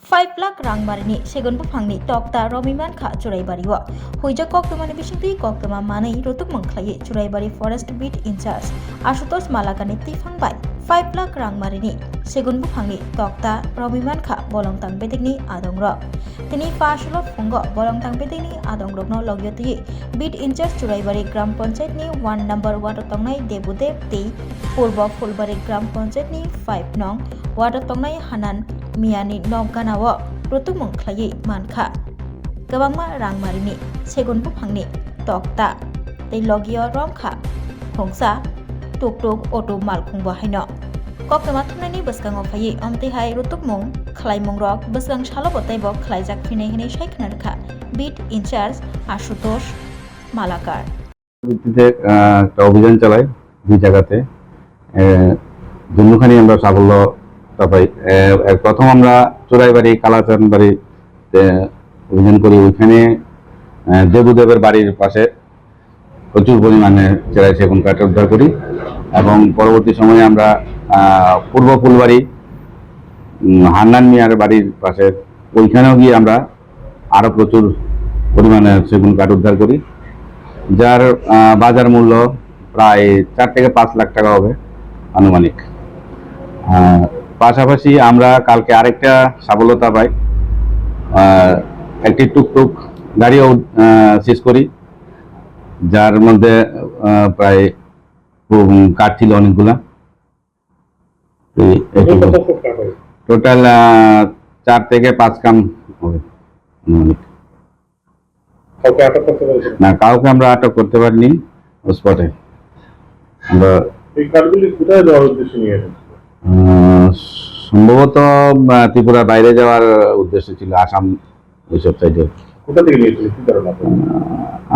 5 लाख रांमारिनि सेगुन बुफांनि तक्ता रमिमान खा चुराइबारिवा हुइजा कक्टमानि बिसिंति कक्टमा मानै रुतुक मंख्लायै Churaibari forest beat incharge Ashutosh मालाकानि तिफांबाय 5 लाख रांमारिनि सेगुन बुफांनि तक्ता रमिमान खा बलंतां बेदिकनि आदंग्र तिनि पाशल फुंग बलंतां बेदिकनि आदंग्रनो लग्यति बीट इंचार्ज चुराइबारि ग्राम पंचायतनि 1 नम्बर वार्ड तंनाय देबुदेव ति पूर्व फुलबारि ग्राम पंचायतनि 5 नं वार्ड तंनाय हानान मियानि नगानाव रुतुक मंख्लायै मानखा गोबांमा रांमारिनि सेगुन बुफांनि तक्ता तै लगिय रमखा हंसा टुकटुक अटो मालखुं बाहायनो कक्टमा थुमनायनि बसगांव फायै अमतेहाय रुतुक मुं खलायमुं रक बसगां साल बतायब खलायजाक फिनाय हिनै सायखनारखा बीट इंचार्ज आशुतोष मालाकार ভিত্তিতে একটা অভিযান চালাই দুই জায়গাতে দুখানি আমরা সাফল্যতা পাই। প্রথম আমরা চোরাইবাড়ি কালাচান বাড়িতে অভিযান করি। ওইখানে দেবুদেবের বাড়ির পাশে প্রচুর পরিমাণে চেরাই সেগুন কাঠ উদ্ধার করি এবং পরবর্তী সময়ে আমরা পূর্ব ফুলবাড়ি হান্নান মিয়ার বাড়ির পাশে ওইখানেও গিয়ে আমরা আরো প্রচুর পরিমাণে সেগুন কাঠ উদ্ধার করি, যার বাজার মূল্য প্রায় 4 থেকে 5 লাখ টাকা হবে আনুমানিক। পাশাপাশি আমরা কালকে আরেকটা সফলতা পাই, একটি টুকটুক গাড়িও সিজ করি, যার মধ্যে প্রায় কাঠ ছিল অনেকগুলা। টোটাল 4 থেকে 5 কাম হবে আনুমানিক। না, কাউকে আমরা আটক করতে পারিনি স্পটে। আমরা সম্ভবত ত্রিপুরার বাইরে যাওয়ার উদ্দেশ্য ছিল, আসাম ওইসব সাইডে।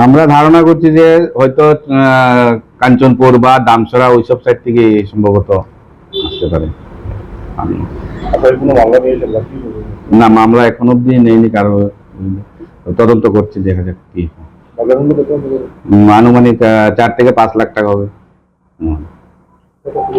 আমরা ধারণা করছি যে হয়তো কাঞ্চনপুর বা দামসরা ওইসব সাইড থেকে সম্ভবত আসতে পারে। না, মামলা এখন অব্দি নেইনি, কারণ তদন্ত করছি, দেখা যাক কি। আনুমানিক 4 থেকে 5 লাখ টাকা হবে।